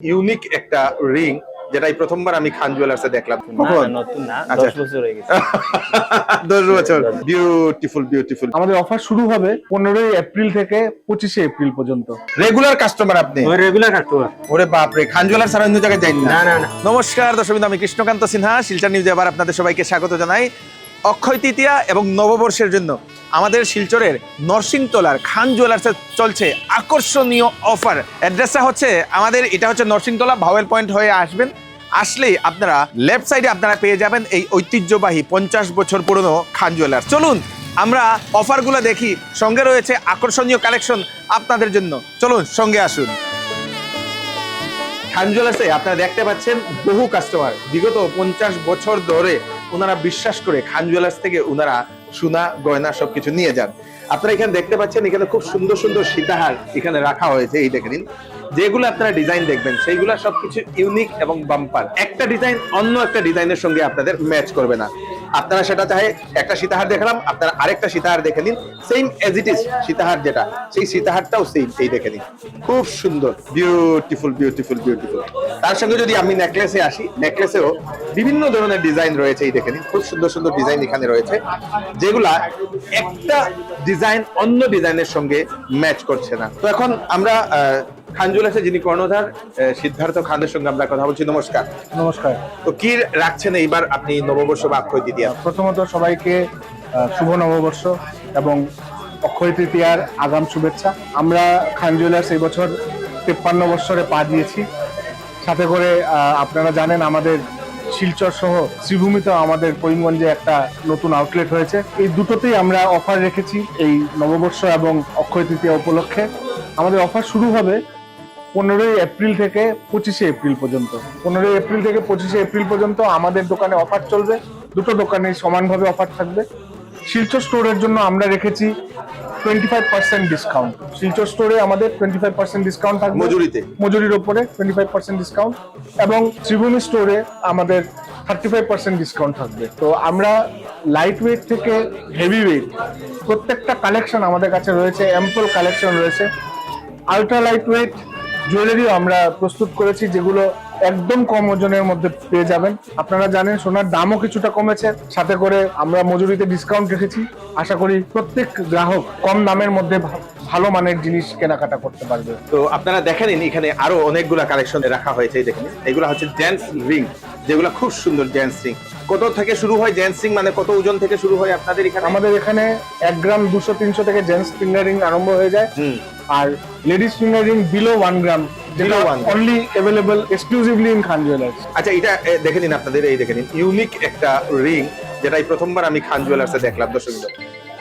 Unique একটা ring যেটা এই প্রথমবার আমি খান জুয়েলার্সে দেখলাম। নতুন না, আচ্ছা। 10 বছর হয়ে গেছে। 10 বছর। Beautiful beautiful. আমাদের অফার শুরু হবে 15 এপ্রিল থেকে 25 এপ্রিল পর্যন্ত। রেগুলার কাস্টমার আপনি? Regular customer. ওরে বাপ রে, খান জুয়েলার্স আর অন্য জায়গায় যাই না? না না। নমস্কার দর্শক, আমি কৃষ্ণকান্ত সিনহা, শিলচর নিউজে আবার আপনাদের সবাইকে স্বাগত জানাই। অক্ষয় তৃতীয়া এবং নববর্ষের জন্য আমাদের শিলচরের নরসিংতলার খান জুয়েলার্সে চলছে আকর্ষণীয় অফার। অ্যাড্রেসটা হচ্ছে আমাদের, এটা হচ্ছে নরসিংতলা ভাওয়েল পয়েন্ট হয়ে আসবেন। আসলেই আপনারা লেফট সাইডে আপনারা পেয়ে যাবেন এই ঐতিহ্যবাহী 50 বছর পুরনো খান জুয়েলার্স। চলুন আমরা অফারগুলো দেখি, সঙ্গে রয়েছে আকর্ষণীয় কালেকশন আপনাদের জন্য। চলুন সঙ্গে আসুন। খান জুয়েলার্সে আপনারা দেখতে পাচ্ছেন বহু কাস্টমার, বিগত 50 বছর ধরে ওনারা বিশ্বাস করে খান জুয়েলার্স থেকে ওনারা সোনা গয়না সবকিছু নিয়ে যান। আপনারা এখানে দেখতে পাচ্ছেন, এখানে খুব সুন্দর সুন্দর সীতাহার এখানে রাখা হয়েছে। এই দেখে নিন, যেগুলো আপনারা ডিজাইন দেখবেন সেইগুলো সবকিছু ইউনিক এবং বাম্পার। একটা ডিজাইন অন্য একটা ডিজাইনের সঙ্গে আপনাদের ম্যাচ করবে না। আপনারা সেটা চাহে একটা সীতাহার দেখালাম, আপনারা আরেকটা সীতাহার দেখে নিন, সেম এজ ইট ইজ সীতাহার যেটা, সেই সীতাহারটাও সেম। এই দেখে নিন, খুব সুন্দর, বিউটিফুল বিউটিফুল বিউটিফুল। তার সঙ্গে যদি আমি নেকলেসে আসি, নেকলেসেও বিভিন্ন ধরনের ডিজাইন রয়েছে। এই দেখে নিন, খুব সুন্দর সুন্দর ডিজাইন এখানে রয়েছে, যেগুলা একটা ডিজাইন অন্য ডিজাইনের সঙ্গে ম্যাচ করছে না। তো এখন আমরা খান জুয়েলার্সের যিনি কর্ণধার সিদ্ধার্থ খানের সঙ্গে আমরা কথা বলছি। নমস্কার। নমস্কার। তো কি রাখছেন এইবার আপনি নববর্ষ বা অক্ষয় তৃতীয়া? প্রথমত সবাইকে শুভ নববর্ষ এবং অক্ষয় তৃতীয়ার আগাম শুভেচ্ছা। আমরা খান জুয়েলার্স এই বছর 53 বছরে পা দিয়েছি। সাথে করে আপনারা জানেন আমাদের শিলচর সহ শ্রীভূমিতেও আমাদের করিমগঞ্জে একটা নতুন আউটলেট হয়েছে। এই দুটোতেই আমরা অফার রেখেছি এই নববর্ষ এবং অক্ষয় তৃতীয়া উপলক্ষে। আমাদের অফার শুরু হবে 15 এপ্রিল থেকে 25 এপ্রিল পর্যন্ত। 15 এপ্রিল থেকে 25 এপ্রিল পর্যন্ত আমাদের দোকানে অফার চলবে। দুটো দোকানে সমানভাবে অফার থাকবে। শিলচর স্টোরের জন্য আমরা রেখেছি 25% ডিসকাউন্ট। শিলচর স্টোরে আমাদের 25% ডিসকাউন্ট থাকবে মজুরির উপরে 25% ডিসকাউন্ট, এবং শ্রীভূমি স্টোরে আমাদের 35% ডিসকাউন্ট থাকবে। তো আমরা লাইট ওয়েট থেকে হেভি ওয়েট প্রত্যেকটা কালেকশন আমাদের কাছে রয়েছে, অ্যাম্পল কালেকশন রয়েছে। আলট্রা লাইট ওয়েট জুয়েলারিও আমরা প্রস্তুত করেছি, যেগুলো একদম কম ওজনের মধ্যে পেয়ে যাবেন। আপনারা জানেন সোনার দামও কিছুটা কমেছে, সাথে করে আমরা মজুরিতে ডিসকাউন্ট রেখেছি। আশা করি প্রত্যেক গ্রাহক কম দামের মধ্যে ভালো মানের জিনিস কেনাকাটা করতে পারবে। তো আপনারা দেখেন এখানে আরো অনেকগুলা কালেকশন রাখা হয়েছে। দেখেন, এগুলো হচ্ছে জেন্টস রিং, যেগুলো খুব সুন্দর জেন্টস রিং। কত থেকে শুরু হয় জেন্টস রিং, মানে কত ওজন থেকে শুরু হয় আপনাদের এখানে? আমাদের এখানে 1 গ্রাম 200-300 থেকে জেন্টস ফিঙ্গার রিং আরম্ভ হয়ে যায়, আর লেডিস ফিঙ্গার রিং বিলো 1 গ্রাম, যেটা only available exclusively in Khan jewellers. আচ্ছা, এটা দেখে নিন আপনাদের, এই দেখে নিন ইউনিক একটা রিং যেটা এই প্রথমবার আমি খান জুয়েলার্সে দেখলাম দর্শক।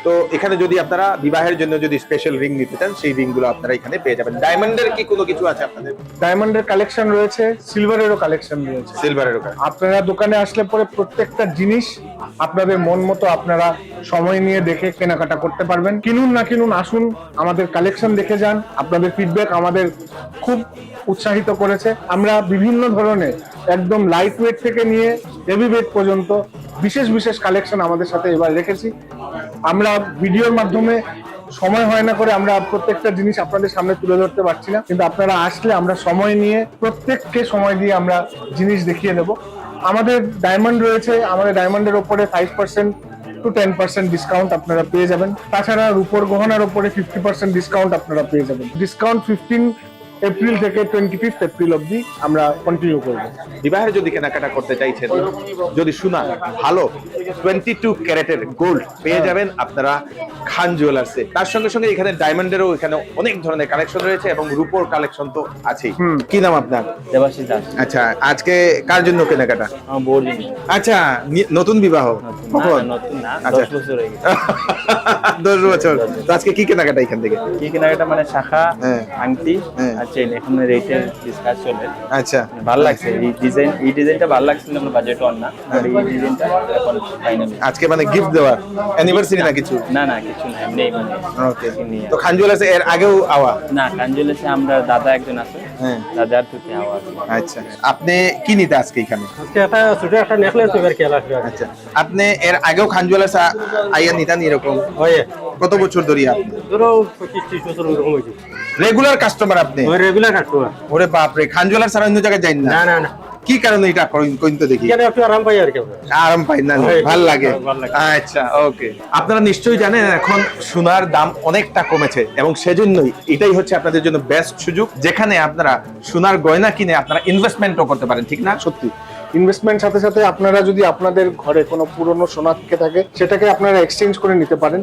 তো এখানে যদি আপনারা বিবাহের জন্য যদি স্পেশাল রিং নিতে চান, সেই রিং গুলো আপনারা এখানে পেয়ে যাবেন। ডায়মন্ডের কি কোনো কিছু আছে আপনাদের? ডায়মন্ডের কালেকশন রয়েছে, সিলভারেরও কালেকশন রয়েছে। সিলভারেরও আপনারা দোকানে আসলে পরে প্রত্যেকটা জিনিস আপনাদের মন মতো আপনারা সময় নিয়ে দেখে কেনাকাটা করতে পারবেন। কিনুন না কিনুন, আসুন আমাদের কালেকশন দেখে যান। আপনাদের ফিডব্যাক আমাদের খুব উৎসাহিত করেছে। আমরা বিভিন্ন ধরনের একদম লাইট ওয়েট থেকে নিয়ে হেভি ওয়েট পর্যন্ত বিশেষ বিশেষ কালেকশন আমাদের সাথে এবার রেখেছি। আমরা ভিডিওর মাধ্যমে সময় হয় না করে আমরা প্রত্যেকটা জিনিস আপনাদের সামনে তুলে ধরতে পারছি না, কিন্তু আপনারা আসলে আমরা সময় নিয়ে প্রত্যেককে সময় দিয়ে আমরা জিনিস দেখিয়ে দেব। আমাদের ডায়মন্ড রয়েছে, আমাদের ডায়মন্ডের ওপরে 5% to 10% ডিসকাউন্ট আপনারা পেয়ে যাবেন। তাছাড়া রূপোর গহনার ওপরে 50% ডিসকাউন্ট আপনারা পেয়ে যাবেন। ডিসকাউন্ট 15 এপ্রিল থেকে 25 এপ্রিল অবধি আমরা কন্টিনিউ করব। বিবাহের যদি কেনাকাটা করতে চাইছেন, যদি সোনা ভালো 22 ক্যারেটের গোল্ড পেয়ে যাবেন আপনারা খান জুয়েলার্সে। তার সঙ্গে সঙ্গে এখানে ডায়মন্ডেরও এখানে অনেক ধরনের কালেকশন রয়েছে, এবং রূপোর কালেকশন তো আছেই। কি নাম আপনার? দেবাশিস দাস। আচ্ছা, আজকে কার জন্য কেনাকাটা? আমার বউর জন্য। আচ্ছা, নতুন বিবাহ? কখন? নতুন না, আচ্ছা। 10 বছর হয়ে গেছে। 10 বছর। তো আজকে কি কেনাকাটা এখান থেকে? কি কেনাকাটা মানে শাখা, আংটি আর চেইন। এখন রেটের ডিসকাস চলে। আচ্ছা, ভালো লাগছে এই ডিজাইনটা ভালো লাগছে, আমরা বাজেট অন না, আর এই ডিজাইনটা এখন ফাইনাল। আজকে মানে গিফট দেওয়ার অ্যানিভার্সারি না কিছু? না না, কিছু না, এমনি মানে। ওকে। তো খান জুয়েলার্সে এর আগেও আওয়া? না, খান জুয়েলার্সে আমরা দাদা একজন আছে, দাদার থেকে আওয়াজ। আচ্ছা, আপনি কি নিতে আজকে এখানে? আজকে একটা ছোট একটা নেকলেস এবার খেলা আসবে। আচ্ছা, আপনি এর আগেও খান জুয়েলার্স আইয়া নিতেন এরকম? হয় কত বছর ধরে আপনি? ধরো 25-30 বছর ওরকম হয়েছে। রেগুলার কাস্টমার আপনি? ওই রেগুলার কাস্টমার। ওরে বাপরে, খান জুয়েলার্স আর অন্য জায়গায় যাই না? না না না, কি কারণে এটা কইতে দেখি? এখানে একটু আরাম পাই আর কি আমরা। আরাম পাই না, হ্যাঁ, ভাল লাগে। ভাল লাগে। আচ্ছা, ওকে। আপনারা নিশ্চয়ই জানেন এখন সোনার দাম অনেকটা কমেছে এবং সেজন্যই এটাই হচ্ছে আপনাদের জন্য বেস্ট সুযোগ, যেখানে আপনারা সোনার গয়না কিনে আপনারা ইনভেস্টমেন্টও করতে পারেন, ঠিক না? সত্যি ইনভেস্টমেন্ট সাথে সাথে আপনারা যদি আপনাদের ঘরে কোনো পুরনো সোনা থেকে থাকে সেটাকে আপনারা এক্সচেঞ্জ করে নিতে পারেন।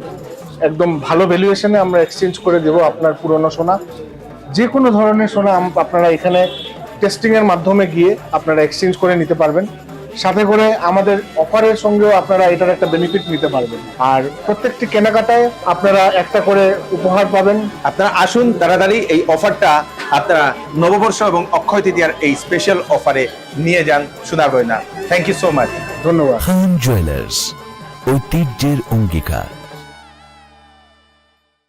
একদম ভালো ভ্যালুয়েশনে আমরা এক্সচেঞ্জ করে দেবো আপনার পুরনো সোনা। যে কোনো ধরনের সোনা আপনারা এখানে টেস্টিং এর মাধ্যমে গিয়ে আপনারা এক্সচেঞ্জ করে নিতে পারবেন। সাথে করে আমাদের অফারের সঙ্গেও আপনারা এটার একটা বেনিফিট নিতে পারবেন। আর প্রত্যেকটি কেনাকাটায় আপনারা একটা করে উপহার পাবেন। আপনারা আসুন তাড়াতাড়ি এই অফারটা আপনারা নববর্ষ এবং অক্ষয় তৃতীয়ার এই স্পেশাল অফারে নিয়ে যান সোনার গয়না। Thank you so much. ধন্যবাদ। খান জুয়েলার্স, ঐতিহ্যের অঙ্গীকার।